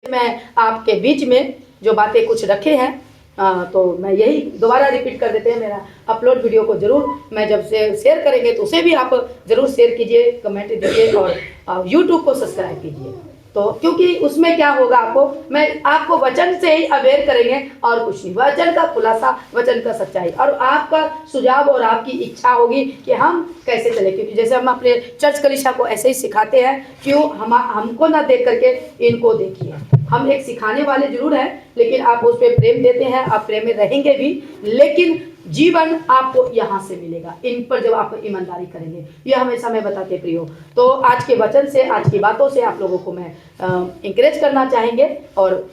मैं आपके बीच में जो बातें कुछ रखे हैं तो मैं यही दोबारा रिपीट कर देते हैं। मेरा अपलोड वीडियो को ज़रूर मैं जब से शेयर करेंगे तो उसे भी आप ज़रूर शेयर कीजिए, कमेंट दीजिए और यूट्यूब को सब्सक्राइब कीजिए। तो क्योंकि उसमें क्या होगा, मैं आपको वचन से ही अवेयर करेंगे और कुछ नहीं, वचन का खुलासा, वचन का सच्चाई और आपका सुझाव और आपकी इच्छा होगी कि हम कैसे चले। क्योंकि जैसे हम अपने चर्च कलीसिया को ऐसे ही सिखाते हैं, क्यों हमको ना देख करके इनको देखिए। हम एक सिखाने वाले जरूर हैं, लेकिन आप उस पर प्रेम देते हैं, आप प्रेम में रहेंगे भी, लेकिन जीवन आपको यहाँ से मिलेगा इन पर जब आप ईमानदारी करेंगे। यह हमेशा मैं बताते प्रियो। तो आज के वचन से, आज की बातों से आप लोगों को मैं इंकरेज करना चाहेंगे और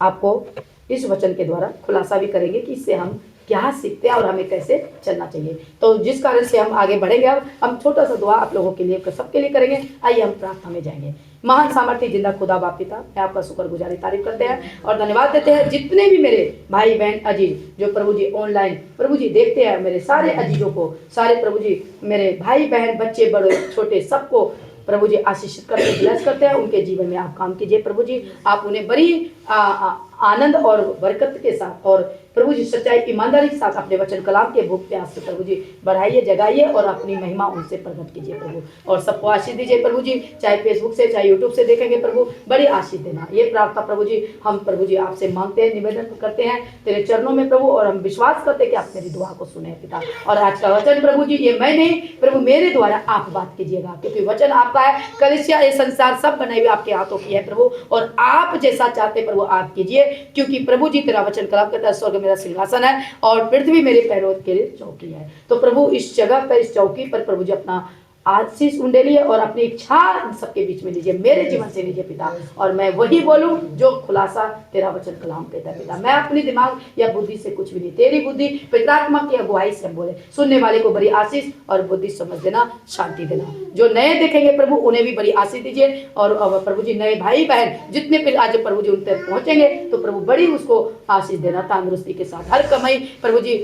आपको इस वचन के द्वारा खुलासा भी करेंगे कि इससे हम क्या सीखते हैं और हमें कैसे चलना चाहिए। तो जिस कारण से हम आगे बढ़ेंगे, अब हम छोटा सा दुआ आप लोगों के लिए, सबके लिए करेंगे। आइए हम प्रार्थना में जाएंगे। महान सामर्थ्य जिंदा खुदा बाप पिता, मैं आपका शुक्रगुजारी तारीफ करते हैं और धन्यवाद देते हैं जितने भी मेरे भाई बहन अजीज जो प्रभु जी ऑनलाइन प्रभु जी देखते हैं, मेरे सारे अजीजों को, सारे प्रभु जी मेरे भाई बहन बच्चे बड़े छोटे सबको प्रभु जी आशीषित करते, ब्लेस करते हैं। उनके जीवन में आप काम कीजिए प्रभु जी। आप उन्हें बड़ी आनंद और बरकत के साथ और प्रभु जी सच्चाई ईमानदारी के साथ अपने वचन कलाम के भूख प्यास से प्रभु जी बढ़ाइए, जगाइए और अपनी महिमा उनसे प्रकट कीजिए प्रभु। और सबको आशीष दीजिए प्रभु जी, चाहे फेसबुक से चाहे यूट्यूब से देखेंगे प्रभु, बड़ी आशीष देना। ये प्रार्थना प्रभु जी हम प्रभु जी आपसे मांगते हैं, निवेदन करते हैं तेरे चरणों में प्रभु, और हम विश्वास करते हैं कि आप मेरी दुआ को सुने पिता। और आज का वचन प्रभु जी ये मैं नहीं प्रभु, मेरे द्वारा आप बात कीजिएगा, क्योंकि वचन आपका है। कलीसिया ये संसार सब बनाई हुई आपके हाथों की है प्रभु, और आप जैसा चाहते प्रभु आप कीजिए, क्योंकि प्रभु जी तेरा वचन कलाम कहता है स्वर्ग मेरा सिंहासन है और पृथ्वी मेरे पैरों के लिए चौकी है। तो प्रभु इस जगह पर, इस चौकी पर प्रभु जी अपना आशीष उंडेलिए और अपनी इच्छा सबके बीच में लीजिए, मेरे जीवन से लीजिए पिता, और मैं वही बोलूं जो खुलासा तेरा वचन कलाम कहता है पिता। मैं अपनी दिमाग या बुद्धि से कुछ भी नहीं, तेरी बुद्धि पितात्मा की अगुवाई से हम बोले। सुनने वाले को बड़ी आशीष और बुद्धि समझ देना, शांति देना। जो नए देखेंगे प्रभु उन्हें भी बड़ी आशीष दीजिए, और प्रभु जी नए भाई बहन जितने फिर आज प्रभु जी उन तक पहुंचेंगे तो प्रभु बड़ी उसको आशीष देना, तंदुरुस्ती के साथ हर कमाई प्रभु जी,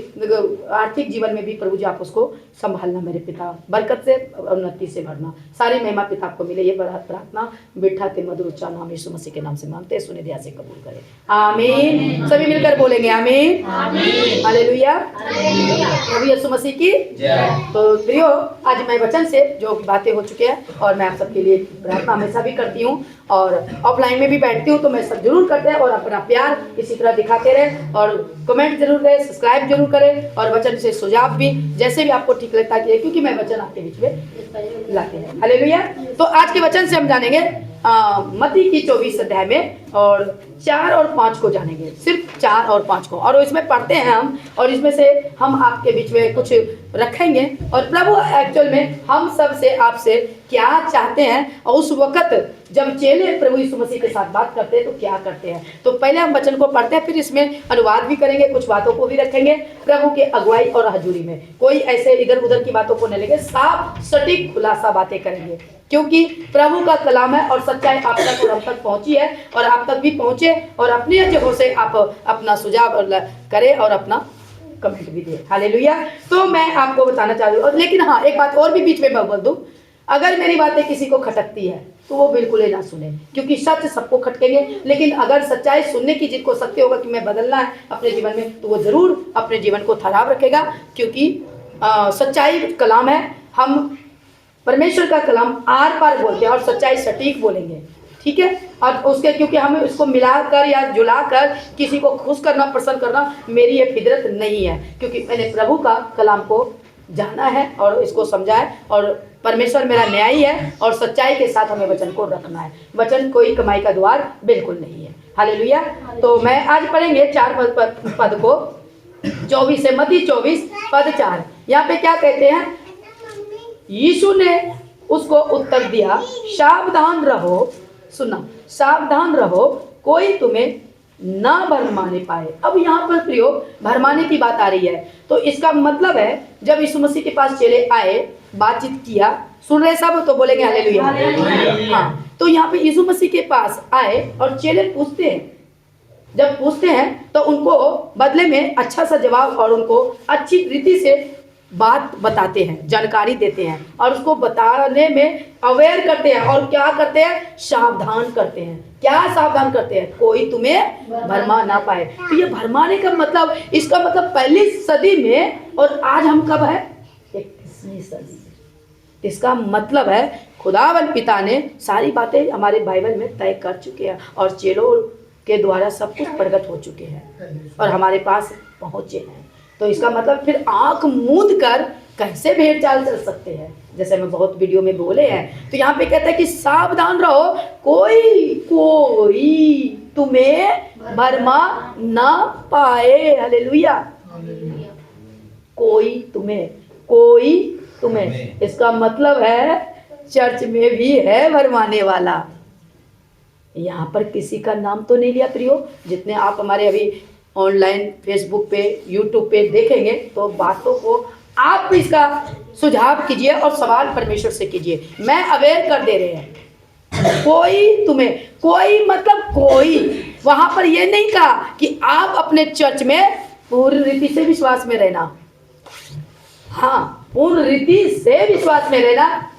आर्थिक जीवन में भी प्रभु जी आप उसको संभालना मेरे पिता, बरकत से उन्नति से भरना। सारी महिमा पिता को मिले। ये प्रार्थना बिठा के मधुर उच्चार नाम यीशु मसीह के नाम से मांगते हैं, सुने दिया से कबूल करें, आमीन। सभी मिलकर बोलेंगे आमीन, हालेलुया, प्रभु यीशु मसीह की जय। तो प्रियो, आज मैं वचन से जो बातें हो चुके हैं, और मैं आप सबके लिए प्रार्थना हमेशा भी करती हूँ और ऑफलाइन में भी बैठती हूँ, तो मैं सब जरूर करते हैं और अपना प्यार इसी तरह दिखाते रहे और कमेंट जरूर करें, सब्सक्राइब जरूर करें और वचन से सुझाव भी जैसे भी आपको ठीक लगता है, क्योंकि मैं वचन आपके बीच में लाते हैं। हालेलुया। तो आज के वचन से हम जानेंगे मत्ती की 24 अध्याय में, और 4 और 5 को जानेंगे, सिर्फ 4 और 5 को, और इसमें पढ़ते हैं हम, और इसमें से हम आपके बीच में कुछ रखेंगे और प्रभु एक्चुअल में हम सब से आपसे क्या चाहते हैं, और उस वक्त जब चेले प्रभु यीशु मसीह के साथ बात करते हैं तो क्या करते हैं। तो पहले हम वचन को पढ़ते हैं, फिर इसमें अनुवाद भी करेंगे, कुछ बातों को भी रखेंगे प्रभु के अगुवाई और हजूरी में। कोई ऐसे इधर उधर की बातों को नहीं लेंगे, साफ सटीक खुलासा बातें करेंगे, क्योंकि प्रभु का कलाम है और सच्चाई आप तक और हम तक पहुंची है, और आप तक भी पहुंचे, और अपनी जगहों से आप अपना सुझाव करें और अपना कमेंट भी दे। हालेलुया। तो मैं आपको बताना चाह रही हूँ, लेकिन हाँ एक बात और भी बीच में मैं बोल दूं, अगर मेरी बातें किसी को खटकती है तो वो बिल्कुल ही ना सुने, क्योंकि सच सबको खटकेंगे, लेकिन अगर सच्चाई सुनने की जिसको सत्य होगा कि मैं बदलना है अपने जीवन में, तो वो जरूर अपने जीवन को खराब रखेगा, क्योंकि सच्चाई कलाम है। हम परमेश्वर का कलाम आर पार बोलते हैं और सच्चाई सटीक बोलेंगे, ठीक है। और उसके क्योंकि हमें उसको मिलाकर या जुलाकर किसी को खुश करना, प्रसन्न करना मेरी ये फितरत नहीं है, क्योंकि मैंने प्रभु का कलाम को जाना है और इसको समझा है, और परमेश्वर मेरा न्यायी है और सच्चाई के साथ हमें वचन को रखना है। वचन कोई कमाई का द्वार बिल्कुल नहीं है। हालेलुया। तो मैं आज पढ़ेंगे 4 पद को, 24 से मत्ती 24 पद 4। यहाँ पे क्या कहते हैं, यीशु ने उसको उत्तर दिया, सावधान रहो, सुना, सावधान रहो, कोई तुम्हें ना भरमाने पाए। अब यहाँ पर प्रियो भरमाने की बात आ रही है, तो इसका मतलब है जब यीशु मसीह के पास चेले आए, बातचीत किया, सुन रहे सब तो बोलेंगे हालेलुया। हाँ, तो यहाँ पे यीशु मसीह के पास आए और चेले पूछते हैं, जब पूछते हैं तो उनको बदले में अच्छा सा जवाब और उनको अच्छी रीति से बात बताते हैं, जानकारी देते हैं और उसको बताने में अवेयर करते हैं, और क्या करते हैं, सावधान करते हैं। क्या सावधान करते हैं? कोई तुम्हें भरमा ना पाए। तो ये भरमाने का मतलब, इसका मतलब पहली सदी में और आज हम कब है? 21वीं सदी में। इसका मतलब है खुदावन पिता ने सारी बातें हमारे बाइबल में तय कर चुके हैं और चेलों के द्वारा सब कुछ प्रकट हो चुके हैं और हमारे पास पहुंचे हैं। तो इसका मतलब फिर आंख मूंद कर कैसे भेड़ चाल चल सकते हैं, जैसे मैं बहुत वीडियो में बोले हैं। तो यहाँ पे कहता है कि सावधान रहो, कोई तुम्हें भरमा ना पाए। हालेलुया। कोई तुम्हें, इसका मतलब है चर्च में भी है भरमाने वाला। यहाँ पर किसी का नाम तो नहीं लिया प्रियो। जितने आप हमारे अभी ऑनलाइन फेसबुक पे यूट्यूब पे देखेंगे तो बातों को आप भी इसका सुझाव कीजिए और सवाल परमेश्वर से कीजिए। मैं अवेयर कर दे रहे हैं। कोई मतलब कोई, वहां पर ये नहीं कहा कि आप अपने चर्च में पूर्ण रीति से विश्वास में रहना। हाँ, पूर्ण रीति से विश्वास में रहना,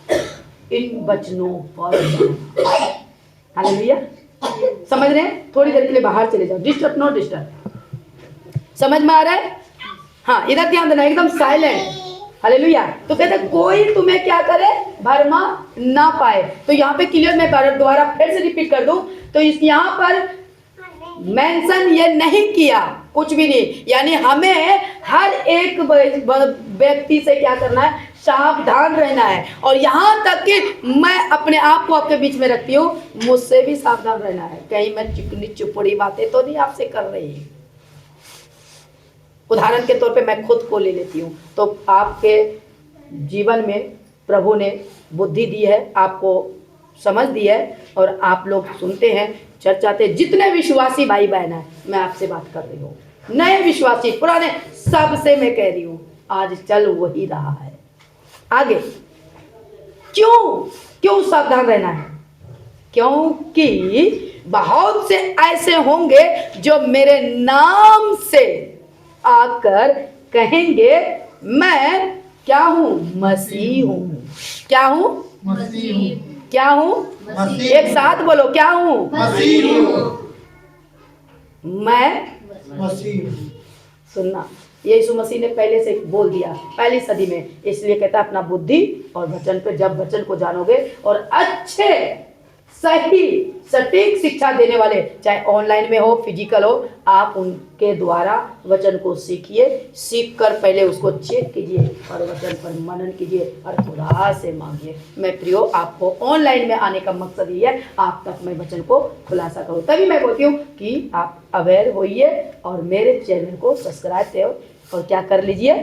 इन वचनों पर। हालेलुया। समझ रहे हैं? थोड़ी देर के लिए बाहर चले जाओ, डिस्टर्ब नो डिस्टर्ब। समझ में आ रहा है? हाँ, इधर ध्यान देना, एकदम साइलेंट। हालेलुया। तो कहते कोई तुम्हें क्या करे? भरमा ना पाए। तो यहाँ पे क्लियर, मैं दोबारा फिर से रिपीट कर दूं तो इस यहाँ पर मेंशन ये नहीं किया कुछ भी नहीं। यानी हमें हर एक व्यक्ति से क्या करना है? सावधान रहना है। और यहाँ तक कि मैं अपने आप को आपके बीच में रखती हूँ, मुझसे भी सावधान रहना है। कहीं मैं चिकनी चुपड़ी बातें तो नहीं आपसे कर रही। उदाहरण के तौर पे मैं खुद को ले लेती हूँ। तो आपके जीवन में प्रभु ने बुद्धि दी है, आपको समझ दी है और आप लोग सुनते हैं, चर्च आते। जितने विश्वासी भाई बहन है, मैं आपसे बात कर रही हूँ, नए विश्वासी पुराने सबसे मैं कह रही हूँ, आज चल वही रहा है आगे। क्यों सावधान रहना है? क्योंकि बहुत से ऐसे होंगे जो मेरे नाम से आकर कहेंगे मैं क्या हूं? मसीह हूं। क्या हूं? मसीह हूं। क्या हूं? मसीह। एक साथ बोलो, क्या हूं? मसीह हूं। मैं मसीह। सुनना, यीशु मसीह ने पहले से बोल दिया पहली सदी में, इसलिए कहता है अपना बुद्धि और वचन पे, जब वचन को जानोगे और अच्छे सही सटीक शिक्षा देने वाले, चाहे ऑनलाइन में हो फिजिकल हो, आप उनके द्वारा वचन को सीखिए। सीख कर पहले उसको चेक कीजिए और वचन पर मनन कीजिए और खुदा से मांगिए। मैं प्रियो, आपको ऑनलाइन में आने का मकसद ये है, आप तक मैं वचन को खुलासा करूं। तभी मैं बोलती हूँ कि आप अवेयर होइए और मेरे चैनल को सब्सक्राइब और क्या कर लीजिए?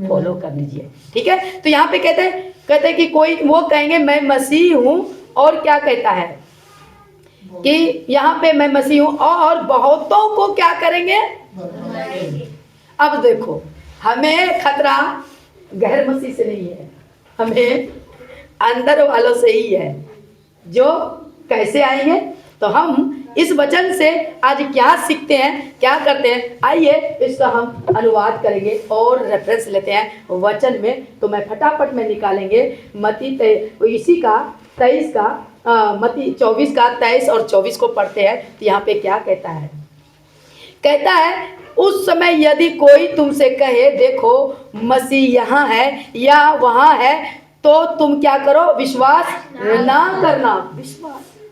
फॉलो कर लीजिए। ठीक है। तो यहाँ पे कहते हैं कि कोई वो कहेंगे मैं मसीह हूँ, और क्या कहता है कि यहाँ पे मैं मसीह हूँ और बहुतों को क्या करेंगे? अब देखो, हमें खतरा गैर मसीह से नहीं है, हमें अंदर वालों से ही है। जो कैसे आएंगे? तो हम इस वचन से आज क्या सीखते हैं, क्या करते हैं, आइए इसका हम अनुवाद करेंगे और रेफरेंस लेते हैं वचन में। तो मैं फटाफट में निकालेंगे मत्ती इसी का 23 का मत्ती 24 का 23 और 24 को पढ़ते हैं। तो यहाँ पे क्या कहता है? कहता है उस समय यदि कोई तुमसे कहे देखो मसीह यहाँ है या वहाँ है, तो तुम क्या करो? विश्वास ना करना।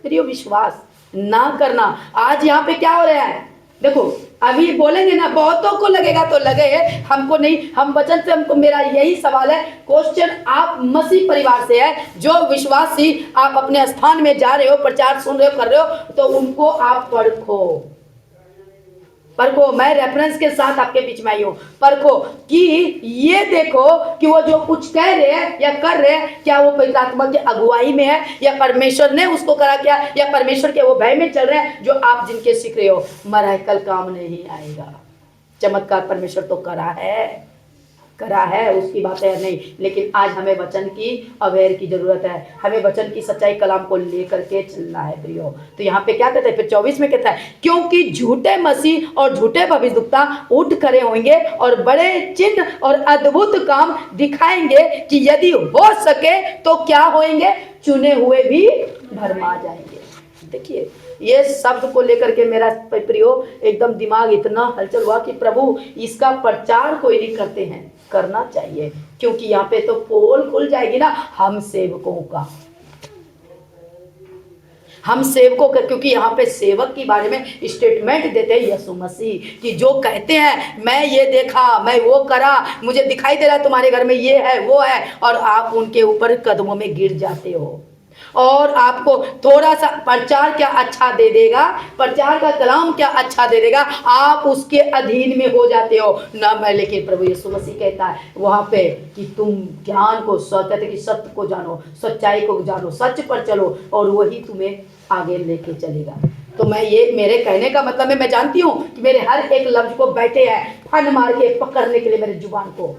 विश्वास ना करना। आज यहाँ पे क्या हो रहा है? देखो, अभी बोलेंगे ना, बहुतों को लगेगा तो लगे, हमको नहीं। हम वचन से, हमको, मेरा यही सवाल है, क्वेश्चन, आप मसीह परिवार से है, जो विश्वासी आप अपने स्थान में जा रहे हो, प्रचार सुन रहे हो, कर रहे हो, तो उनको आप परखो। मैं रेफरेंस के साथ आपके बीच में आई हूँ। परखो कि ये देखो कि वो जो कुछ कह रहे हैं या कर रहे हैं, क्या वो पवित्र आत्मा की अगुवाई में है या परमेश्वर ने उसको करा क्या, या परमेश्वर के वो भय में चल रहे हैं जो आप जिनके सीख रहे हो। मराकल काम नहीं आएगा। चमत्कार परमेश्वर तो करा है, उसकी बात है नहीं, लेकिन आज हमें वचन की अवेयर की जरूरत है। हमें वचन की सच्चाई कलाम को लेकर के चलना है प्रियो। तो यहाँ पे क्या कहता है? फिर 24 में कहता है क्योंकि झूठे मसीह और झूठे भविष्यवक्ता उठ खड़े होंगे और बड़े चिन्ह और अद्भुत काम दिखाएंगे कि यदि हो सके तो क्या होंगे? चुने हुए भी भरमा जाएंगे। देखिए, ये शब्द को लेकर के मेरा प्रियो एकदम दिमाग इतना हलचल हुआ कि प्रभु इसका प्रचार कोई नहीं करते हैं, करना चाहिए, क्योंकि यहाँ पे तो पोल खुल जाएगी ना हम सेवकों का, हम सेवकों का, क्योंकि यहाँ पे सेवक के बारे में स्टेटमेंट देते हैं यीशु मसीह कि जो कहते हैं मैं ये देखा, मैं वो करा, मुझे दिखाई दे रहा है तुम्हारे घर में ये है वो है, और आप उनके ऊपर कदमों में गिर जाते हो। और आपको थोड़ा सा प्रचार क्या अच्छा दे देगा, प्रचार का कलाम क्या अच्छा दे देगा, आप उसके अधीन में हो जाते हो ना। मैं लेकिन प्रभु यीशु मसीह कहता है वहाँ पे कि तुम ज्ञान को, कहते कि सत्य को जानो, सच्चाई को जानो, सच पर चलो और वही तुम्हें आगे लेके चलेगा। तो मैं ये, मेरे कहने का मतलब है, मैं जानती हूँ कि मेरे हर एक लफ्ज को बैठे हैं फन मार के पकड़ने के लिए मेरे जुबान को,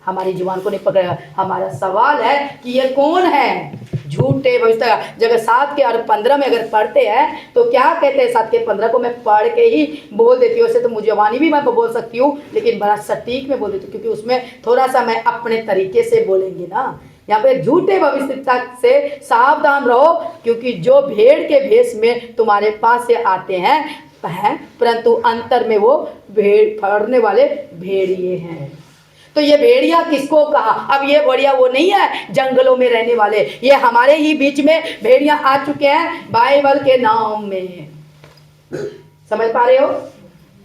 हमारी जुबान को नहीं पकड़ेगा। हमारा सवाल है कि ये कौन है झूठे भविष्य। जगह 7 के और 15 में अगर पढ़ते हैं तो क्या कहते हैं, 7 के 15 को मैं पढ़ के ही बोल देती हूँ। वैसे तो मुझे वाणी भी मैं बोल सकती हूँ, लेकिन बड़ा सटीक में बोल देती हूँ, क्योंकि उसमें थोड़ा सा मैं अपने तरीके से बोलेंगी ना। यहाँ पे झूठे भविष्यवक्ता से सावधान रहो, क्योंकि जो भेड़ के भेष में तुम्हारे पास से आते हैं परंतु अंतर में वो भेड़ फाड़ने वाले भेड़िए हैं। तो ये भेड़िया किसको कहा? अब ये भेड़िया वो नहीं है जंगलों में रहने वाले, ये हमारे ही बीच में भेड़िया आ चुके हैं बाइबल के नाम में। समझ पा रहे हो?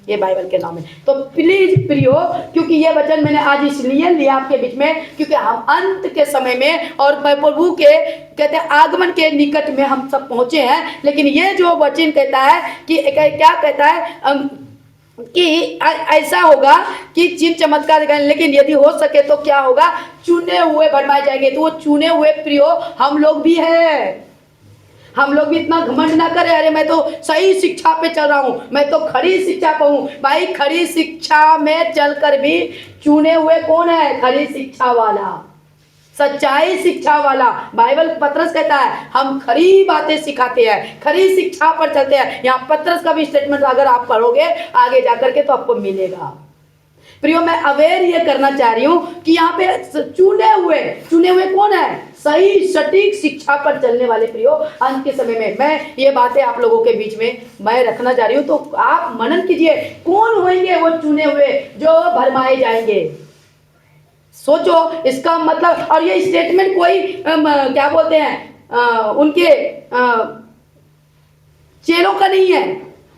ये बाइबल के नाम में। तो प्लीज प्रियो, क्योंकि ये वचन मैंने आज इसलिए लिया आपके बीच में, क्योंकि हम अंत के समय में और प्रभु के कहते हैं आगमन के निकट में हम सब पहुंचे हैं। लेकिन ये जो वचन कहता है कि क्या कहता है कि ऐसा होगा कि चिन्ह चमत्कार दिखाएंगे, लेकिन यदि हो सके तो क्या होगा, चुने हुए भरमाए जाएंगे। तो वो चुने हुए प्रियो हम लोग भी हैं। हम लोग भी इतना घमंड ना करें, अरे मैं तो सही शिक्षा पे चल रहा हूँ, मैं तो खड़ी शिक्षा पे हूँ। भाई खड़ी शिक्षा में चलकर भी चुने हुए कौन है? खड़ी शिक्षा वाला, सच्चाई शिक्षा वाला। बाइबल पतरस कहता है हम खरी बातें सिखाते हैं, खरी शिक्षा पर चलते हैं। यहाँ पतरस का भी स्टेटमेंट अगर आप पढ़ोगे आगे जाकर के तो आपको मिलेगा। प्रियो, मैं अवेयर ये करना चाह रही हूँ कि यहाँ पे चुने हुए कौन है? सही सटीक शिक्षा पर चलने वाले। प्रियो, अंत के समय में मैं ये बातें आप लोगों के बीच में मैं रखना चाह रही हूँ, तो आप मनन कीजिए कौन होंगे वो चुने हुए जो भरमाए जाएंगे। सोचो इसका मतलब। और ये स्टेटमेंट कोई क्या बोलते हैं उनके चेलों का नहीं है,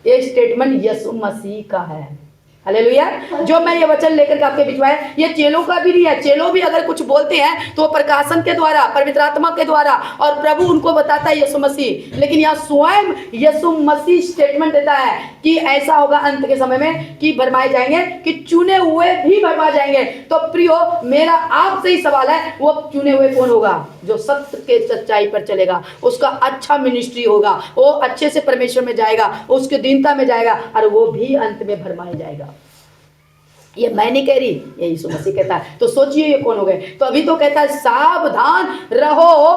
ये स्टेटमेंट यीशु मसीह का है। हालेलुया। जो मैं ये वचन लेकर के आपके बीच में आया, ये चेलों का भी नहीं है। चेलों भी अगर कुछ बोलते हैं तो प्रकाशन के द्वारा, पवित्र आत्मा के द्वारा, और प्रभु उनको बताता है यीशु मसीह। लेकिन यहाँ स्वयं यीशु मसीह स्टेटमेंट देता है कि ऐसा होगा अंत के समय में कि भरमाए जाएंगे, कि चुने हुए भी भरमाए जाएंगे। तो प्रियो, मेरा आपसे ही सवाल है, वो चुने हुए कौन होगा? जो सत्य के सच्चाई पर चलेगा, उसका अच्छा मिनिस्ट्री होगा, वो अच्छे से परमेश्वर में जाएगा, उसके दीनता में जाएगा, और वो भी अंत में भरमाए जाएगा। ये मैं नहीं कह रही, ये यीशु मसीह कहता है। तो सोचिए ये कौन हो गए। तो अभी तो कहता है सावधान रहो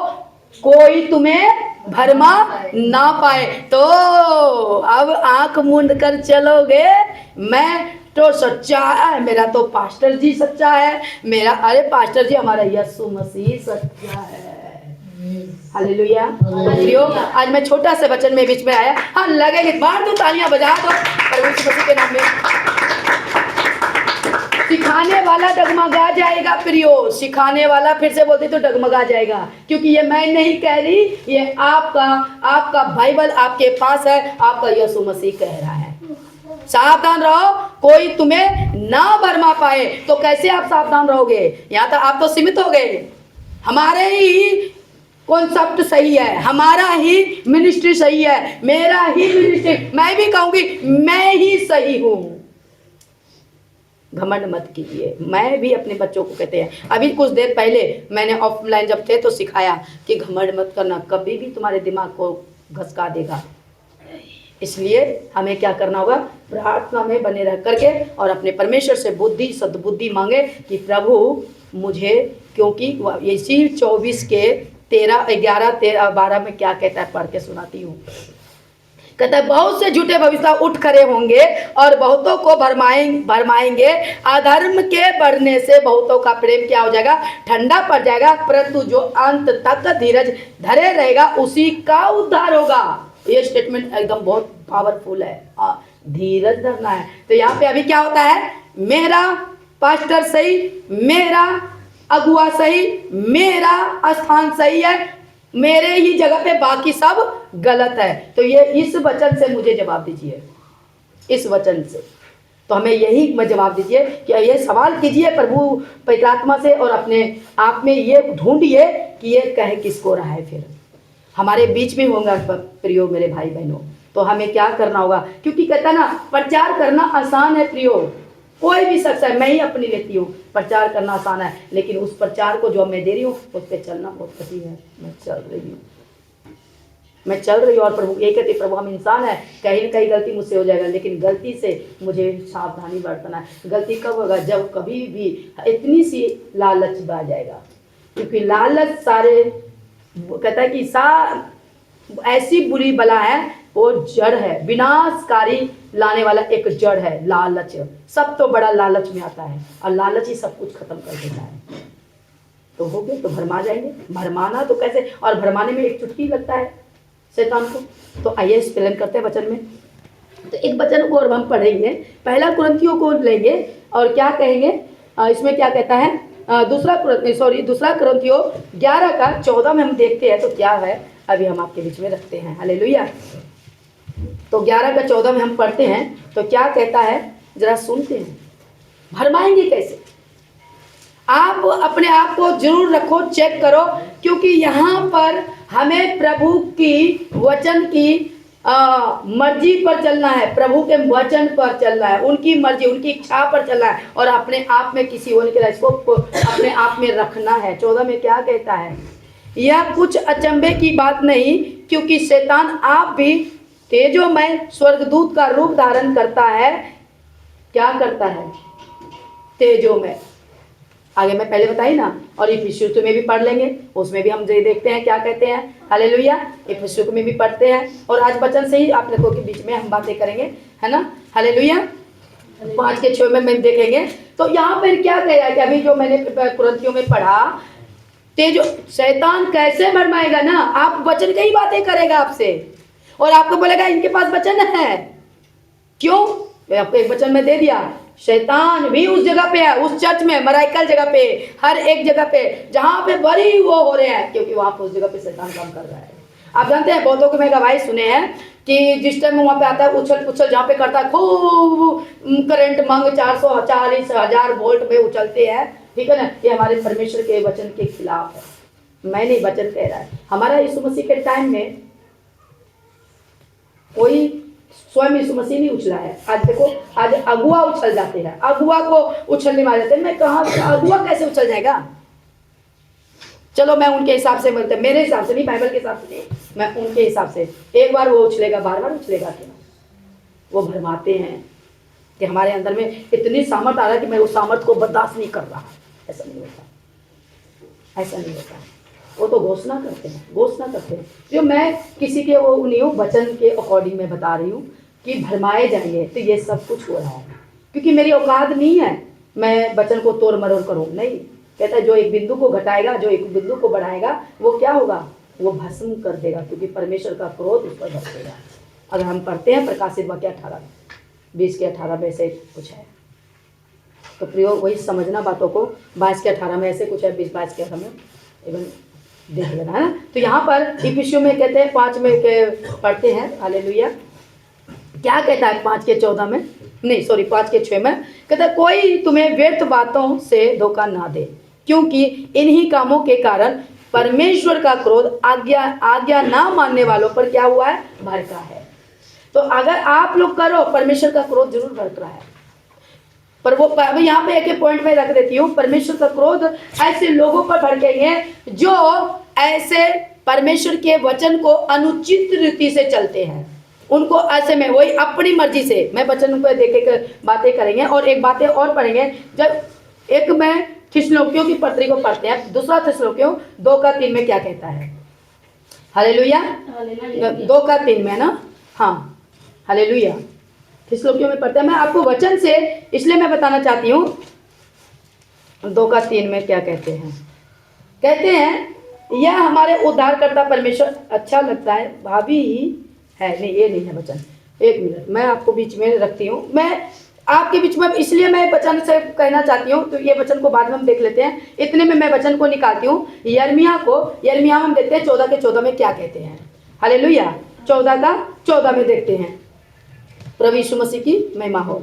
कोई तुम्हें भरमा ना पाए। तो अब आंख मूंद कर चलोगे, मैं तो सच्चा है, मेरा तो पास्टर जी सच्चा है, मेरा, अरे पास्टर जी हमारा यीशु मसीह सच्चा है। हालेलुया। प्रियो, आज मैं छोटा सा वचन में बीच में आया। हाँ लगेगी, मार दो तालियां, बजा दो परमेश्वर मसीह के नाम में। सिखाने वाला डगमगा जाएगा प्रियो, सिखाने वाला, फिर से बोलते तो डगमगा जाएगा, क्योंकि ये मैं नहीं कह रही, ये आपका बाइबल आपके पास है, आपका यीशु मसीह कह रहा है। सावधान रहो कोई तुम्हें ना भरमा पाए। तो कैसे आप सावधान रहोगे? यहाँ तो आप तो सीमित हो गए। हमारे ही कॉन्सेप्ट सही है, हमारा ही मिनिस्ट्री सही है, मेरा ही मिनिस्ट्री, मैं भी कहूँगी मैं ही सही हूँ। घमंड मत कीजिए। मैं भी अपने बच्चों को कहते हैं, अभी कुछ देर पहले मैंने ऑफलाइन जब थे तो सिखाया कि घमंड मत करना, कभी भी तुम्हारे दिमाग को घसका देगा। इसलिए हमें क्या करना होगा? प्रार्थना में बने रह करके और अपने परमेश्वर से बुद्धि, सद्बुद्धि मांगे कि प्रभु मुझे, क्योंकि इसी 24 के 13, 11, 13, 12 में क्या कहता है, पढ़ के सुनाती हूँ। कहता है बहुत से झूठे भविष्य उठ खड़े होंगे और बहुतों को भरमाएंगे। अधर्म के बढ़ने से बहुतों का प्रेम क्या हो जाएगा? ठंडा पड़ जाएगा, परंतु जो अंत तक धीरज धरे रहेगा उसी का उद्धार होगा। ये स्टेटमेंट एकदम बहुत पावरफुल है। धीरज धरना है। तो यहाँ पे अभी क्या होता है, मेरा पास्टर सही, मेरा अगुआ सही, मेरा स्थान सही है, मेरे ही जगह पे बाकी सब गलत है। तो ये इस वचन से मुझे जवाब दीजिए, इस वचन से। तो हमें यही में जवाब दीजिए कि ये सवाल कीजिए प्रभु पवित्र आत्मा से, और अपने आप में ये ढूंढिए कि ये कह किसको रहा है। फिर हमारे बीच में होगा प्रियो मेरे भाई बहनों, तो हमें क्या करना होगा, क्योंकि कहता ना प्रचार करना आसान है प्रियो, कोई भी शख्स है, मैं ही अपनी लेती हूँ, प्रचार करना आसान है, लेकिन उस प्रचार को जो मैं दे रही हूँ उस पर चलना बहुत कठिन है। मैं चल रही हूँ और प्रभु ये कहते प्रभु हम इंसान है, कहीं ना कहीं गलती मुझसे हो जाएगा, लेकिन गलती से मुझे सावधानी बरतना है। गलती कब होगा, जब कभी भी इतनी सी लालच आ जाएगा, क्योंकि लालच सारे कहता है कि ऐसी बुरी बला है, वो जड़ है, विनाशकारी लाने वाला एक जड़ है लालच। सब तो बड़ा लालच में आता है, और लालच ही सब कुछ खत्म कर देता है। तो हो गए तो भरमा जाएंगे। भरमाना तो कैसे, और भरमाने में एक चुटकी लगता है शैतान को। तो आइए एक्सप्लेन करते हैं वचन में। तो एक वचन को और हम पढ़ेंगे, पहला कुरिन्थियों को लेंगे और क्या कहेंगे, इसमें क्या कहता है, दूसरा कुरिन्थियों 11:14 में हम देखते हैं तो क्या है, अभी हम आपके बीच में रखते हैं। हालेलुया। तो 11:14 में हम पढ़ते हैं तो क्या कहता है, जरा सुनते हैं। भरमाएंगे कैसे, आप अपने आप को जरूर रखो, चेक करो, क्योंकि यहाँ पर हमें प्रभु की वचन की मर्जी पर चलना है, प्रभु के वचन पर चलना है, उनकी मर्जी उनकी इच्छा पर चलना है, और अपने आप में किसी होने के लिए इसको अपने आप में रखना है। 14 में क्या कहता है, यह कुछ अचंभे की बात नहीं, क्योंकि शैतान आप भी तेजोमय स्वर्गदूत का रूप धारण करता है। क्या करता है, तेजोमय। आगे मैं पहले बताई ना, और इफिसियों में भी पढ़ लेंगे, उसमें भी हम देखते हैं क्या कहते हैं। हालेलुया। इफिसियों में भी पढ़ते हैं, और आज वचन से ही आप लोगों के बीच में हम बातें करेंगे, है ना। हालेलुया। 5:6 में हम देखेंगे। तो यहाँ पर क्या कह रहा है कि अभी जो मैंने कुरिन्थियों में पढ़ा, तेजो शैतान कैसे भरमाएगा ना, आप वचन की ही बातें करेगा आपसे, और आपको बोलेगा इनके पास वचन है। क्यों, आपको एक वचन में दे दिया, शैतान भी उस जगह पे है, उस चर्च में, मराइकल जगह पे, हर एक जगह पे जहां पे बड़ी वो हो रहे हैं, क्योंकि वहां पर उस जगह पे शैतान काम कर रहा है। आप जानते हैं, बहुतों को मैं गवाही सुने हैं कि जिस टाइम वहां पे आता है उछल पुछल, जहाँ पे करता है खूब करंट मंग 440,000 वोल्ट में उछलते हैं, ठीक है ना। ये हमारे परमेश्वर के वचन के खिलाफ है। मैं नहीं, वचन कह रहा है। हमारा यीशु मसीह के टाइम में कोई स्वयं यीशु मसीह नहीं उछला है। आज देखो, आज अगुआ उछल जाते हैं, अगुआ को उछलने में आ जाते हैं। मैं कहाँ, अगुआ कैसे उछल जाएगा। चलो मैं उनके हिसाब से बोलते, मेरे हिसाब से नहीं, बाइबल के हिसाब से नहीं, मैं उनके हिसाब से। एक बार वो उछलेगा, बार बार उछलेगा क्या। वो भरमाते हैं कि हमारे अंदर में इतनी सामर्थ आ रहा है कि मैं उस सामर्थ को बर्दाश्त नहीं कर रहा। ऐसा नहीं होता, ऐसा नहीं होता। वो तो घोषणा करते हैं। जो मैं किसी के वो नहीं हूँ, वचन के अकॉर्डिंग मैं बता रही हूँ कि भरमाए जाएंगे। तो ये सब कुछ हो रहा है, क्योंकि मेरी औकात नहीं है मैं वचन को तोड़ मरोड़ करूँ। नहीं, कहता है जो एक बिंदु को घटाएगा, जो एक बिंदु को बढ़ाएगा, वो क्या होगा, वो भस्म कर देगा, क्योंकि परमेश्वर का क्रोध उस पर बरसेगा। अगर हम पढ़ते हैं प्रकाशित वाक्य 20:18 में ऐसे कुछ है, तो प्रियो वही समझना बातों को। 22:18 में ऐसे कुछ है, 22:18 में एवं देख लेना, है ना। तो यहाँ पर इफिसियों में कहते हैं 5 में पढ़ते हैं। हालेलुया। क्या कहता है 5:14 में, नहीं सॉरी 5:6 में कहता है, कोई तुम्हें व्यर्थ बातों से धोखा ना दे, क्योंकि इन्हीं कामों के कारण परमेश्वर का क्रोध आज्ञा ना मानने वालों पर क्या हुआ है, भड़का है। तो अगर आप लोग करो, परमेश्वर का क्रोध जरूर भड़क रहा है। पर वो यहाँ पे एक पॉइंट में रख देती हूँ, परमेश्वर का क्रोध ऐसे लोगों पर भड़केंगे जो ऐसे परमेश्वर के वचन को अनुचित रीति से चलते हैं। उनको ऐसे में वही अपनी मर्जी से, मैं वचन को देख के बातें करेंगे और एक बातें और पढ़ेंगे। जब एक मैं थिस्सलुनीकियों की पत्री को पढ़ते हैं, दूसरा थिस्सलुनीकियों 2:3 में क्या कहता है। हालेलुया। 2:3 में ना, हाँ हालेलुया। थिस्सलुनीकियों में पढ़ते हैं। मैं आपको वचन से इसलिए मैं बताना चाहती हूँ, 2:3 में क्या कहते हैं। कहते हैं, यह हमारे उद्धारकर्ता परमेश्वर अच्छा लगता है भाभी है नहीं, ये नहीं है वचन। एक मिनट, मैं आपको बीच में रखती हूँ, मैं आपके बीच में, इसलिए मैं वचन से कहना चाहती हूँ। तो ये वचन को बाद में हम देख लेते हैं, इतने में मैं वचन को निकालती हूँ। यिर्मयाह में हम देखते हैं 14 के 14 में क्या कहते हैं। हालेलुया। 14 का 14 में देखते हैं। प्रभु यीशु मसीह की महिमा हो।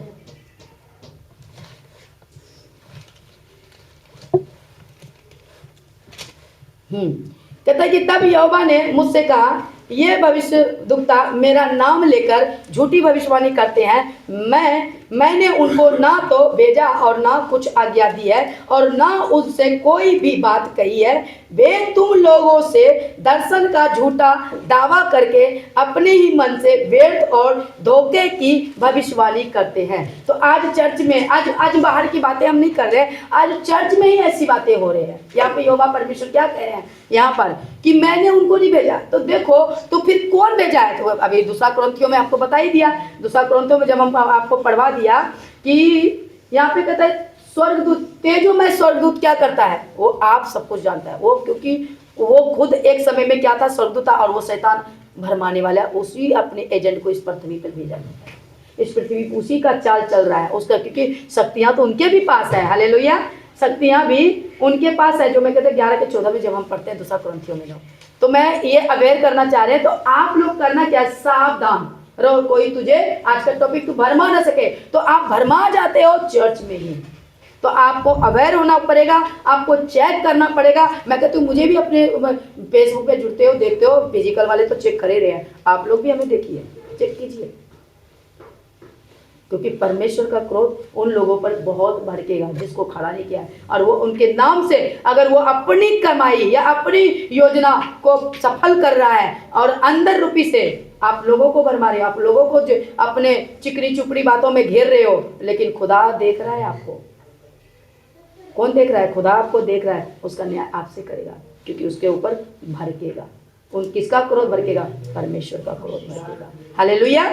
कहता है कि तब यहोवा ने मुझसे कहा, ये भविष्य दुखता मेरा नाम लेकर झूठी भविष्यवाणी करते हैं, मैंने उनको ना तो भेजा और ना कुछ आज्ञा दी है और ना उनसे कोई भी बात कही है। वे तुम लोगों से दर्शन का झूठा दावा करके अपने ही मन से व्यर्थ और धोखे की भविष्यवाणी करते हैं। तो आज चर्च में, आज बाहर की बातें हम नहीं कर रहे, आज चर्च में ही ऐसी बातें हो रही है। यहाँ पे यहोवा परमेश्वर क्या कह रहे हैं यहाँ पर कि मैंने उनको नहीं भेजा। तो देखो, तो फिर कौन भेजा है? तो अभी दूसरा कुरिन्थियों में आपको बता ही दिया। दूसरा कुरिन्थियों में जब हम आपको पढ़वा दिया कि यहाँ पे कहता है स्वर्गदूत, तेजोमय स्वर्गदूत क्या करता है, वो आप सब कुछ जानता है वो, क्योंकि वो खुद एक समय में क्या था, स्वर्गदूत था, और वो शैतान भरमाने वाला, उसी अपने एजेंट को इस पृथ्वी पर भेजा जाता है। इस पृथ्वी पर उसी का चाल चल रहा है उसका, क्योंकि शक्तियां तो उनके भी पास है। हालेलुया। शक्तियां भी उनके पास है, जो मैं कहते हैं 11 के 14 में जब हम पढ़ते हैं दूसरा कुरिन्थियों में। तो मैं ये अवेयर करना चाह रहे हैं, तो आप लोग करना क्या, सावधान रहो, कोई तुझे आज का टॉपिक तू भरमा ना सके। तो आप भरमा जाते हो चर्च में ही, तो आपको अवेयर होना पड़ेगा, आपको चेक करना पड़ेगा। मैं कहती हूँ, मुझे भी अपने फेसबुक पे जुड़ते हो, देखते हो, फिजिकल वाले तो चेक कर ही रहे हैं, आप लोग भी हमें देखिए, चेक कीजिए, क्योंकि परमेश्वर का क्रोध उन लोगों पर बहुत भड़केगा जिसको खड़ा नहीं किया है, और वो उनके नाम से अगर वो अपनी कमाई या अपनी योजना को सफल कर रहा है और अंदर रूपी से आप लोगों को भरमा रहे हो, आप लोगों को जो अपने चिकनी चुपड़ी बातों में घेर रहे हो, लेकिन खुदा देख रहा है आपको। कौन देख रहा है? खुदा आपको देख रहा है, उसका न्याय आपसे करेगा, क्योंकि उसके ऊपर भड़केगा। उन किसका क्रोध भड़केगा? परमेश्वर का क्रोध भड़केगा। हालेलुया।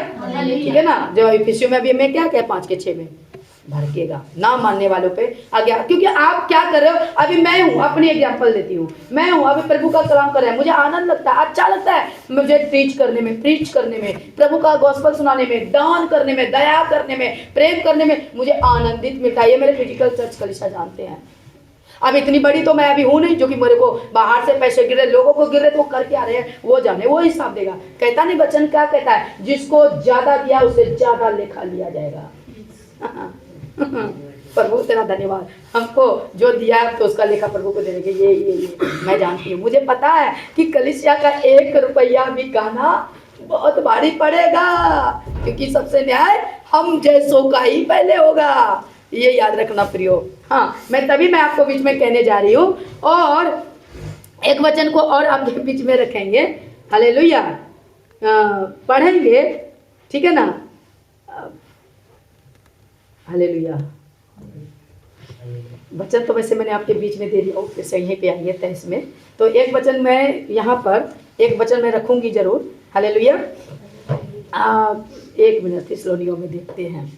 ठीक है ना। जो इफिसियों में अभी मैं क्या कह 5 के 6 में भड़केगा ना मानने वालों पे आज्ञा। क्योंकि आप क्या कर रहे हो, अभी मैं हूँ, अपनी एग्जांपल देती हूँ, मैं हूँ अभी प्रभु का कलाम कर रहा है, मुझे आनंद लगता है, अच्छा लगता है मुझे प्रीच करने में, प्रभु का गॉस्पेल सुनाने में, दान करने में, दया करने में, प्रेम करने में मुझे आनंदित मिलता है। ये मेरे फिजिकल चर्च कलीसिया जानते हैं। अब इतनी बड़ी तो मैं अभी हूं नहीं जो कि मेरे को बाहर से पैसे गिर रहे, लोगों को गिर रहे तो करके आ रहे हैं, वो जाने, वो हिसाब देगा। कहता नहीं वचन क्या कहता है, जिसको ज्यादा दिया उसे ज्यादा लेखा लिया जाएगा। प्रभु तेरा धन्यवाद, हमको जो दिया तो उसका लेखा प्रभु को देने के। ये मैं जानती हूँ, मुझे पता है कि कलीसिया का 1 रुपया भी गाना बहुत भारी पड़ेगा, क्योंकि सबसे न्याय हम जैसों का ही पहले होगा। ये याद रखना प्रियो। हाँ, मैं आपको बीच में कहने जा रही हूँ, और एक वचन को और आपके बीच में रखेंगे। हालेलुया। पढ़ेंगे, ठीक है ना। हालेलुया। वचन तो वैसे मैंने आपके बीच में दे दिया, फिर से यहीं पे आइए 23 में। तो एक वचन मैं यहाँ पर, एक वचन मैं रखूंगी जरूर। हालेलुया। 1 मिनट, थिस्सलुनीकियों में देखते हैं।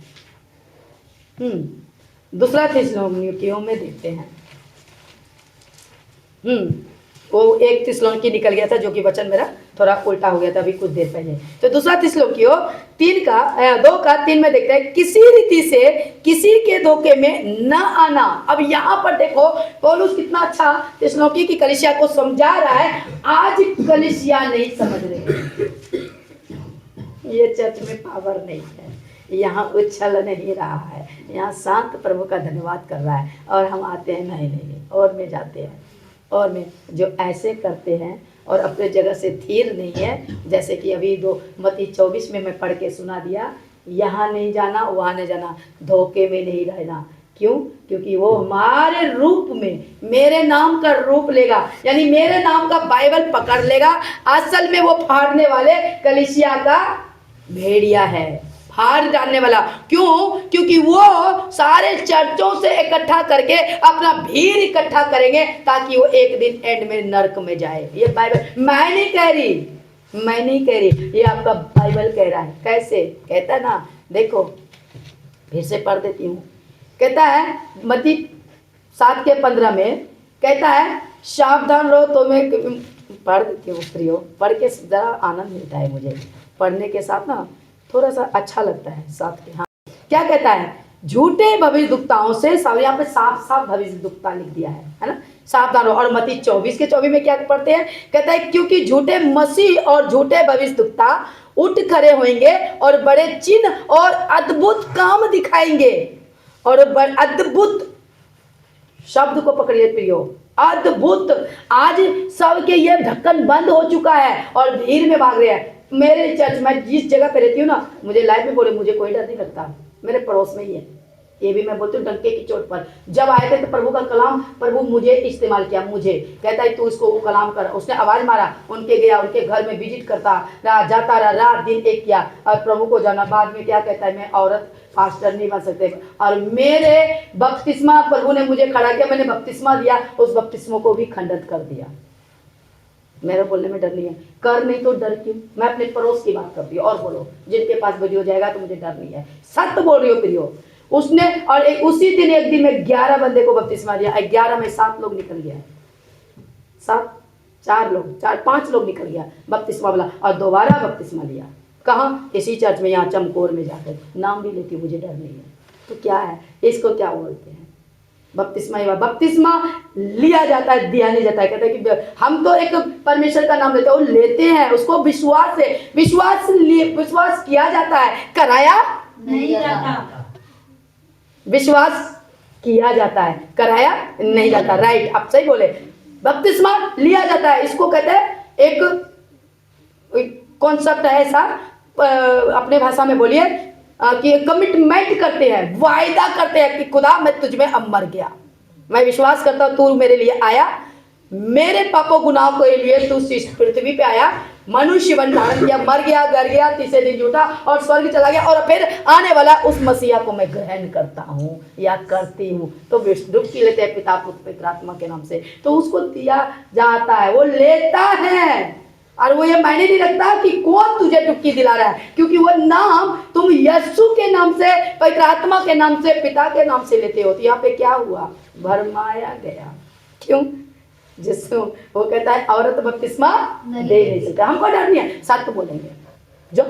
दूसरा थिस्सलुनीकियों में देखते हैं। वो 1 थिस्सलुनीकी निकल गया था, जो कि वचन मेरा थोड़ा उल्टा हो गया था अभी कुछ देर पहले। तो दूसरा थिस्सलुनीकियों 2 का 3 में देखते हैं, किसी रीति से किसी के धोखे में न आना। अब यहाँ पर देखो पौलुस कितना अच्छा थिस्सलुनीकी की कलीसिया को समझा रहा है। आज कलीसिया नहीं समझ रहे, ये चर्च में पावर नहीं है, यहाँ उछल नहीं रहा है, यहाँ शांत प्रभु का धन्यवाद कर रहा है, और हम आते हैं नहीं और में जाते हैं, और में जो ऐसे करते हैं और अपने जगह से थीर नहीं है। जैसे कि अभी 2 मत्ती 24 में मैं पढ़ के सुना दिया, यहाँ नहीं जाना, वहाँ नहीं जाना, धोखे में नहीं रहना। क्यों? क्योंकि वो हमारे रूप में, मेरे नाम का रूप लेगा, यानी मेरे नाम का बाइबल पकड़ लेगा। असल में वो फाड़ने वाले कलीसिया का भेड़िया है, फाड़ डालने वाला। क्यों? क्योंकि वो सारे चर्चों से इकट्ठा करके अपना भीड़ इकट्ठा करेंगे, ताकि वो एक दिन एंड में नरक में जाए। ये बाइबल मैं नहीं कह रही, ये आपका बाइबल कह रहा है। कैसे कहता है ना, देखो फिर से पढ़ देती हूँ। कहता है मत्ती 7 के 15 में कहता है, सावधान रहो। तो मैं पढ़ देती हूँ प्रियो, पढ़ के ज़रा आनंद मिलता है मुझे, पढ़ने के साथ ना थोड़ा सा अच्छा लगता है साथ के। हाँ, क्या कहता है, झूठे भविष्यद्वक्ताओं से, सब यहाँ पे साफ साफ भविष्यद्वक्ता लिख दिया है ना, सावधान रहो। और मत्ती 24:24 में क्या पढ़ते हैं, कहता है क्योंकि झूठे मसीह और झूठे भविष्यद्वक्ता उठ खड़े होंगे और बड़े चिन्ह और अद्भुत काम दिखाएंगे। और अद्भुत शब्द को पकड़िए प्रियो, अद्भुत। आज सबके ये ढक्कन बंद हो चुका है और भीड़ में भाग रहे हैं। मेरे चर्च में जिस जगह पे रहती हूँ ना, मुझे लाइफ में बोले मुझे कोई डर नहीं लगता, मेरे पड़ोस में ही है। ये भी मैं बोलती हूँ डंके की चोट पर। जब आए थे तो प्रभु का कलाम, प्रभु मुझे इस्तेमाल किया, मुझे कहता है तू इसको वो कलाम कर। उसने आवाज मारा, उनके गया, उनके घर में विजिट करता रहा, जाता रहा, रात दिन एक किया और प्रभु को जाना। बाद में क्या कहता है, मैं औरत पास्टर नहीं बन सकते। और मेरे बपतिस्मा प्रभु ने मुझे खड़ा किया, मैंने बपतिस्मा दिया, उस बपतिस्मा को भी खंडित कर दिया। मेरे बोलने में डर नहीं है, कर नहीं तो डर क्यों। मैं अपने पड़ोस की बात करती हूँ। और बोलो, जिनके पास वीडियो जाएगा तो मुझे डर नहीं है, सत्य बोल रही हो प्रियो। उसने और उसी दिन एक दिन में 11 बंदे को बपतिस्मा दिया। 11 में 7 लोग निकल गया, 5 लोग निकल गया बपतिस्मा वाला, और दोबारा बपतिस्मा लिया। कहाँ, इसी चर्च में, यहाँ चमकोर में जाकर। नाम भी लेती हूँ, मुझे डर नहीं है। तो क्या है, इसको क्या बोलते हैं, बपतिस्मा। ही बपतिस्मा लिया जाता है, दिया नहीं जाता है। कहते हैं कि हम तो एक परमेश्वर का नाम लेते हैं, वो लेते हैं, उसको विश्वास से, विश्वास किया जाता है, कराया नहीं जाता। विश्वास किया जाता है, कराया नहीं जाता। राइट, आप सही बोले। बपतिस्मा लिया जाता है, इसको कहते हैं एक कॉन्सेप्ट है ऐसा, अपने भाषा में बोलिए कि कमिटमेंट करते हैं, वायदा करते हैं कि खुदा मैं तुझ में अब मर गया, मैं विश्वास करता हूँ तू मेरे लिए आया, मेरे पापों गुनाहों के लिए तू इस पृथ्वी पे आया, मनुष्य बन धारण किया, मर गया, गर गया, तीसरे दिन जुटा और स्वर्ग चला गया, और फिर आने वाला उस मसीहा को मैं ग्रहण करता हूँ या करती हूँ। तो डुबकी लेते हैं पिता पुत्र पवित्र आत्मा के नाम से, तो उसको दिया जाता है, वो लेता है। और वो ये मायने नहीं रखता कि कौन तुझे डुबकी दिला रहा है, क्योंकि वो नाम तुम यीशु के नाम से, पवित्र आत्मा के नाम से, पिता के नाम से लेते हो। तो यहाँ पे क्या हुआ, भरमाया गया। क्यों, जिसको वो कहता है औरत बपतिस्मा दे नहीं सकता। हमको डर नहीं है, सत्य बोलेंगे जो,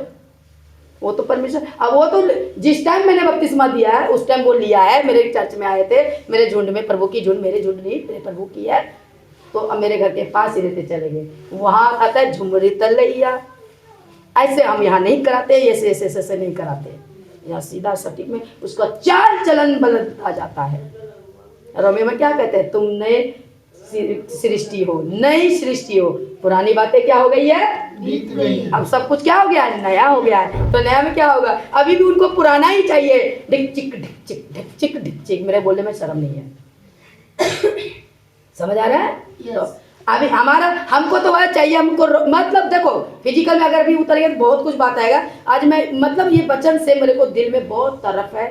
वो तो परमेश्वर। अब वो तो जिस टाइम मैंने बपतिस्मा दिया है उस टाइम वो लिया है। मेरे चर्च में आए थे, मेरे झुंड में, प्रभु की झुंड, मेरे झुंड नहीं, मेरे प्रभु की है। तो अब मेरे घर के पास ही रहते, चले गए। वहाँ आता है झुमरी तलैया, ऐसे हम यहाँ नहीं कराते, ऐसे नहीं कराते। यहाँ सीधा सटीक में उसका चाल चलन बदलता जाता है। रोमियो में क्या कहते हैं, तुम नए सृष्टि हो, नई सृष्टि हो, पुरानी बातें क्या हो गई है, बीत गई। अब सब कुछ क्या हो गया है, नया हो गया है। तो नया में क्या होगा, अभी भी उनको पुराना ही चाहिए। ढिक चिक ढिक चिक ढिक चिक ढिक चिक। मेरे बोलने में शर्म नहीं है, समझ आ रहा है। Yes. तो अभी हमारा, हमको तो वह चाहिए, हमको मतलब देखो फिजिकल में अगर भी उतरेंगे तो बहुत कुछ बात आएगा। आज मैं मतलब ये वचन से मेरे को दिल में बहुत तरफ है,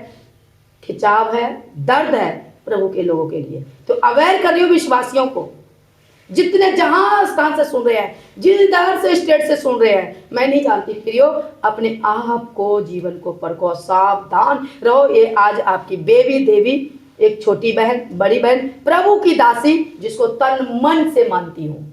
खिंचाव है, दर्द है प्रभु के लोगों के लिए। तो अवेयर कर रही हूँ विश्वासियों को, जितने जहां स्थान से सुन रहे हैं, जिस इधर से स्टेट से सुन रहे हैं, मैं नहीं जानती प्रियो, अपने आप को, जीवन को परखो, सावधान रहो। ये आज आपकी बेबी देवी, एक छोटी बहन, बड़ी बहन, प्रभु की दासी, जिसको तन मन से मानती हूँ।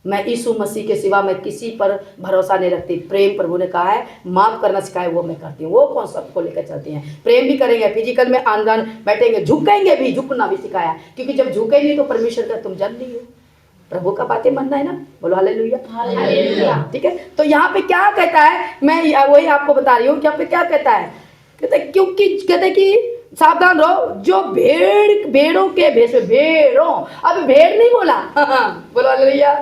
मैं यीशु मसीह के सिवा मैं किसी पर भरोसा नहीं रखती। प्रेम प्रभु ने कहा है, माफ करना सिखाए, वो मैं करती हूँ। वो कौन सबको लेकर चलती हैं, प्रेम भी करेंगे, फिजिकल में आंदन बैठेंगे, झुकेंगे भी, झुकना भी सिखाया। क्योंकि जब झुकेंगे तो परमेश्वर का तुम जन नहीं हो, प्रभु का बातें मानना है ना, बोलो हालेलुया। हालेलुया। ठीक है। तो यहाँ पे क्या कहता है, मैं वही आपको बता रही हूँ। यहाँ पे क्या कहता है, कहते क्योंकि कहते कि सावधान रहो, जो भेड़ों के भेष में, भेड़ों, अब भेड़ नहीं बोला, बोलो हालेलुया।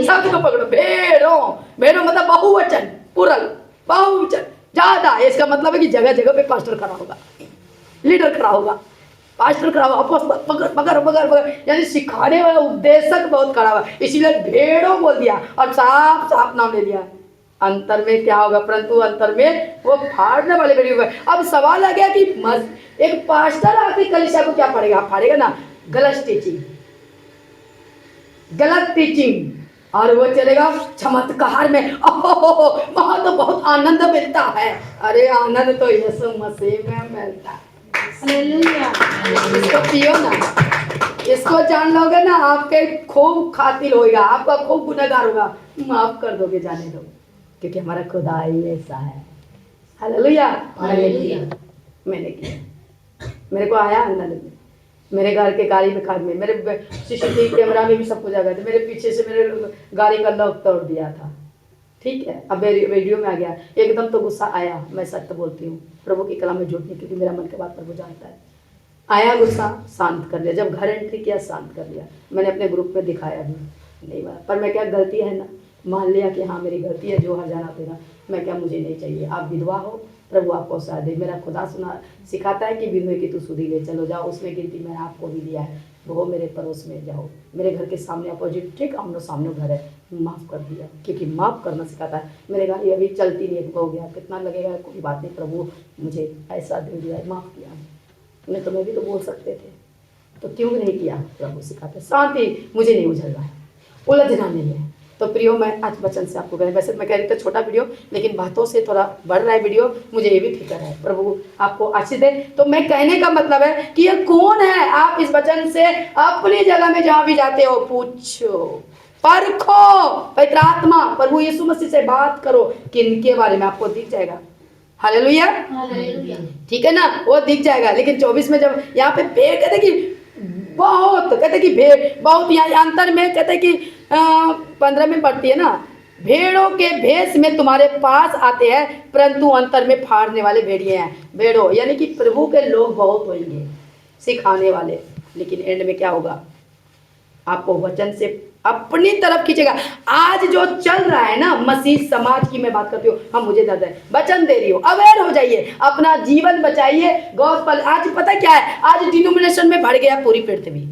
शब्द को पकड़ो, भेड़ों मतलब बहुवचन, पुरल, बहुवचन, ज्यादा। इसका मतलब है कि जगह जगह पे पास्टर खड़ा होगा, लीडर खड़ा होगा, पास्टर खड़ा होगा, पकड़, यानी सिखाने वाला उपदेशक बहुत खड़ा हुआ, इसीलिए भेड़ों बोल दिया और साफ साफ नाम ले लिया। अंतर में क्या होगा, परंतु अंतर में वो फाड़ने वाले भेड़ी होगा। अब सवाल आ गया कि एक पास्टर आके कलीसिया को क्या पढ़ेगा, फाड़ेगा ना, गलत टीचिंग, और वो चलेगा चमत्कार में। वहां तो बहुत आनंद मिलता है। अरे आनंद तो यीशु मसीह में मिलता है। हालेलुया। इसको पियो ना, इसको जान लोगे ना, आपके खूब खातिल होगा, आपका खूब गुनहगार होगा, माफ कर दोगे, जाने दो। क्योंकि हमारा खुदा ही ऐसा है। हालेलुया। हालेलुया। मैंने किया, मेरे को आया अंदर में, मेरे घर के गाड़ी में खाद में, मेरे सीसीटीवी कैमरा में भी सब कुछ आ गया था, मेरे पीछे से मेरे गाड़ी का लॉक तोड़ दिया था। ठीक है, अब वीडियो में आ गया, एकदम तो गुस्सा आया, मैं सत्य बोलती हूँ, प्रभु की कला में झूठ नहीं, क्योंकि मेरा मन की बात प्रभु जानता है। आया गुस्सा, शांत कर लिया, जब घर एंट्री किया शांत कर लिया, मैंने अपने ग्रुप में दिखाया भी नहीं बात, पर मैं क्या, गलती है ना, मान लिया कि हाँ मेरी गलती है, जो हर्जाना तेरा, मैं क्या, मुझे नहीं चाहिए। आप विधवा हो, प्रभु आपको साथ दे। मेरा खुदा सिखाता है कि विधवे की तू सुधी ले चलो, जाओ, उसमें गिनती मैंने आपको भी दिया है, वो मेरे पड़ोस में जाओ, मेरे घर के सामने अपोजिट, ठीक आमनो सामने घर है, माफ़ कर दिया, क्योंकि माफ़ करना सिखाता है। मेरे गाड़ी अभी चलती नहीं, हो गया, कितना लगेगा, कोई बात नहीं, प्रभु मुझे ऐसा दे दिया, माफ़ किया, नहीं तो मैं भी तो बोल सकते थे, तो क्यों नहीं किया। प्रभु सिखाते, शांति, मुझे नहीं उझलना है, उलझना नहीं है। तो प्रियो, मैं आज वचन से आपको कह, वैसे मैं कह रही थी छोटा वीडियो, लेकिन बातों से थोड़ा बढ़ रहा है वीडियो, मुझे ये भी फिक्र है, प्रभु आपको आशीष दे। तो मैं कहने का मतलब है कि ये कौन है, आप इस वचन से अपनी जगह में जहाँ भी जाते हो पूछो, परखो, पवित्र आत्मा प्रभु यीशु मसीह से बात करो, किनके बारे में आपको दिख जाएगा। Hallelujah, hallelujah. ठीक है ना, वो दिख जाएगा। लेकिन 24 में जब यहाँ पे भेड़ कहते कि बहुत, कहते कि भेड़ बहुत, यहाँ अंतर में कहते कि 15 में पढ़ती है ना, भेड़ों के भेष में तुम्हारे पास आते हैं, परंतु अंतर में फाड़ने वाले भेड़िए हैं। भेड़ों यानी कि प्रभु के लोग बहुत होंगे सिखाने वाले, लेकिन एंड में क्या होगा, आपको वचन से अपनी तरफ खींचेगा। आज जो चल रहा है ना, मसीह समाज की मैं बात करती हूँ, हम मुझे दर्द है, वचन दे रही हो, अवेयर हो जाइए, अपना जीवन बचाइए। गॉस्पेल आज पता क्या है, आज डिनोमिनेशन में भर गया पूरी पृथ्वी।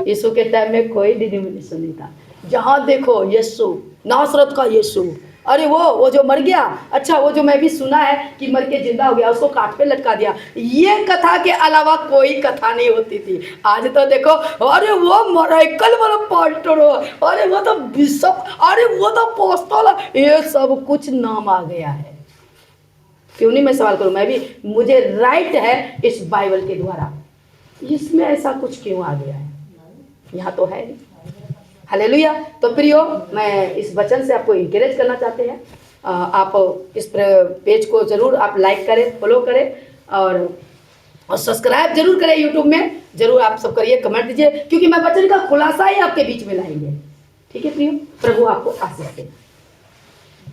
यीशु के टाइम में कोई डिनोमिनेशन नहीं था, जहाँ देखो यीशु, नासरत का यीशु, अरे वो जो मर गया, अच्छा वो जो मैं भी सुना है कि मर के जिंदा हो गया, उसको काट पे लटका दिया, ये कथा के अलावा कोई कथा नहीं होती थी। आज तो देखो, अरे वो मराइकल वाला पास्टर हो, अरे वो तो बिशप, अरे वो तो पोस्टल, ये सब कुछ नाम आ गया है। क्यों नहीं मैं सवाल करूं, मैं भी, मुझे राइट है इस बाइबल के द्वारा, इसमें ऐसा कुछ क्यों आ गया है, यहाँ तो है नहीं। हालेलुया। तो प्रियो, मैं इस वचन से आपको इंकरेज करना चाहते हैं, आप इस पेज को ज़रूर आप लाइक करें, फॉलो करें, और सब्सक्राइब जरूर करें यूट्यूब में, जरूर आप सब करिए, कमेंट दीजिए, क्योंकि मैं वचन का खुलासा ही आपके बीच में लाएंगे। ठीक है प्रियो, प्रभु आपको आशीष दे।